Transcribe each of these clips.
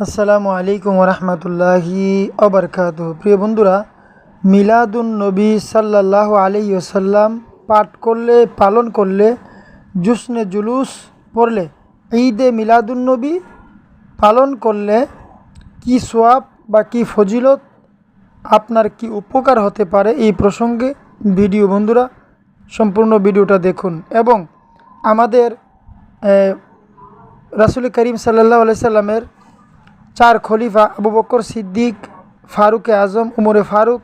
আসসালামু আলাইকুম রহমতুল্লাহি আবরকাতুহু। প্রিয় বন্ধুরা, মিলাদুন নবী সাল্লাল্লাহু আলাইহি ওয়াসাল্লাম পাঠ করলে, পালন করলে, জুসনে জুলুস পড়লে, ঈদে মিলাদুন নবী পালন করলে কি সোয়াব বা কি ফজিলত, আপনার কি উপকার হতে পারে, এই প্রসঙ্গে ভিডিও বন্ধুরা সম্পূর্ণ ভিডিওটা দেখুন। এবং আমাদের রাসূল করিম সাল্লাল্লাহু আলাইহি সাল্লামের 4 খলিফা আবু বকর সিদ্দিক, ফারুকে আজম, উমরে ফারুক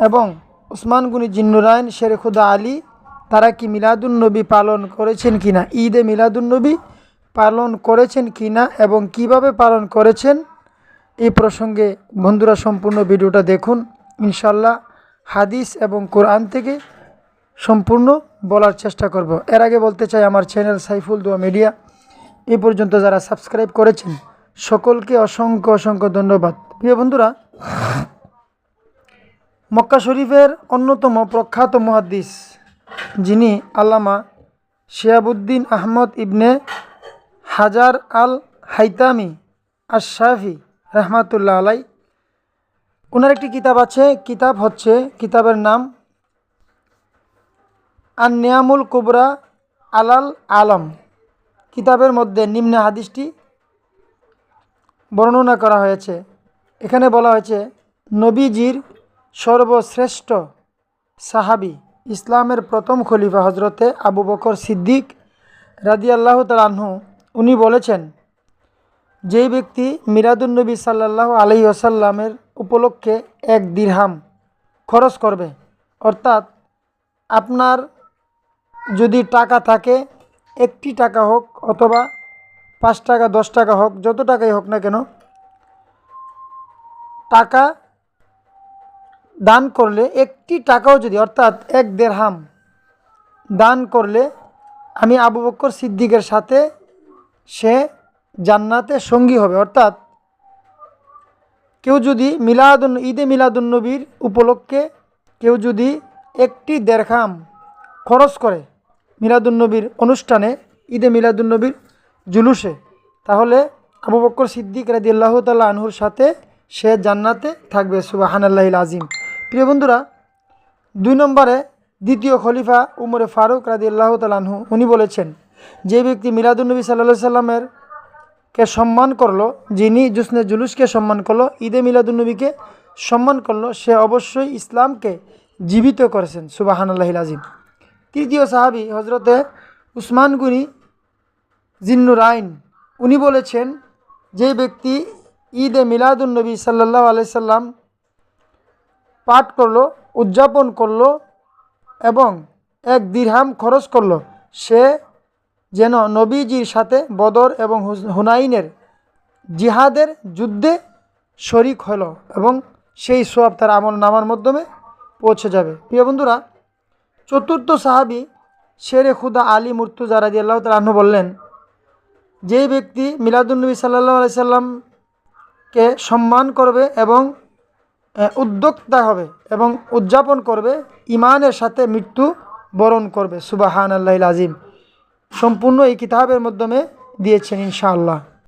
এবং উসমান গনি জিন্নুরাইন, শেরে খুদা আলী, তারা কি মিলাদুন নবী পালন করেছেন কিনা, ঈদে মিলাদুন নবী পালন করেছেন কিনা এবং কিভাবে পালন করেছেন, এই প্রসঙ্গে বন্ধুরা সম্পূর্ণ ভিডিওটা দেখুন। ইনশাল্লাহ হাদিস এবং কোরআন থেকে সম্পূর্ণ বলার চেষ্টা করব। এর আগে বলতে চাই, আমার চ্যানেল সাইফুল দোয়া মিডিয়া এই পর্যন্ত যারা সাবস্ক্রাইব করেছেন সকলকে অসংখ্য অসংখ্য ধন্যবাদ। প্রিয় বন্ধুরা, মক্কা শরীফের অন্যতম প্রখ্যাত মুহাদ্দিস যিনি আল্লামা শিহাবুদ্দিন আহমদ ইবনে হাজার আল হাইতামি আশ-শাফি রহমাতুল্লাহ আলাই, ওনার একটি কিতাব আছে। কিতাবের নাম আন-নিয়ামুল কুবরা আলাল আলম। কিতাবের মধ্যে নিম্নে হাদিসটি বর্ণনা করা হয়েছে। এখানে বলা হয়েছে, নবীজির সর্বশ্রেষ্ঠ সাহাবী, ইসলামের প্রথম খলিফা হজরতে আবু বকর সিদ্দিক রাদিয়াল্লাহু তাআলা আনহু, উনি বলেছেন, যেই ব্যক্তি মিলাদুন নবী সাল্লাল্লাহু আলাইহি ওয়াসাল্লামের উপলক্ষে 1 দিরহাম খরচ করবে, অর্থাৎ আপনার যদি টাকা থাকে, 1টি টাকা হোক অথবা 5 টাকা 10 টাকা হোক, যত টাকাই হোক না কেন, টাকা দান করলে, 1টি টাকাও যদি, অর্থাৎ 1 দিরহাম দান করলে, আমি আবু বকর সিদ্দিকের সাথে সে জান্নাতে সঙ্গী হবে। অর্থাৎ কেউ যদি ঈদে মিলাদুন নবীর উপলক্ষে কেউ যদি 1টি দিরহাম খরচ করে মিলাদুন নবীর অনুষ্ঠানে, ঈদে মিলাদুন নবীর জুলুসে, তাহলে আবু বকর সিদ্দিক রাদিয়াল্লাহু তাআলা আনহুর সাথে সে জান্নাতে থাকবে। সুবহানাল্লাহিল আজিম। প্রিয় বন্ধুরা, 2 নম্বরে দ্বিতীয় খলিফা উমরে ফারুক রাদিয়াল্লাহু তাআলা আনহু, উনি বলেছেন, যে ব্যক্তি মিলাদুন নবী সাল্লাল্লাহু আলাইহি সাল্লামের কে সম্মান করলো, যিনি জুসনে জুলুসকে সম্মান করলো, ঈদে মিলাদুন নবীকে সম্মান করলো, সে অবশ্যই ইসলামকে জীবিত করেছেন। সুবহানাল্লাহিল আজিম। তৃতীয় সাহাবী হজরতে উসমান গনি জিন্নুরাইন, উনি বলেছেন, যে ব্যক্তি ঈদে মিলাদুন নবী সাল্লাল্লাহু আলাইহি সাল্লাম পাঠ করলো, উদযাপন করলো এবং 1 দিরহাম খরচ করলো, সে যেন নবীজির সাথে বদর এবং হুনাইনের জিহাদের যুদ্ধে শরিক হলো এবং সেই সওয়াব তার আমল নামার মাধ্যমে পৌঁছে যাবে। প্রিয় বন্ধুরা, চতুর্থ সাহাবী শেরে খুদা আলী মুর্তজা রাদিয়াল্লাহু তাআলা আনহু বললেন, যেই ব্যক্তি মিলাদুন নবী সাল্লাল্লাহু আলাইহি সাল্লামকে সম্মান করবে এবং উদ্যোক্তা হবে এবং উদযাপন করবে, ইমানের সাথে মৃত্যু বরণ করবে। সুবহানাল্লাহিল আজিম। সম্পূর্ণ এই কিতাবের মাধ্যমে দিয়েছেন ইনশাআল্লাহ।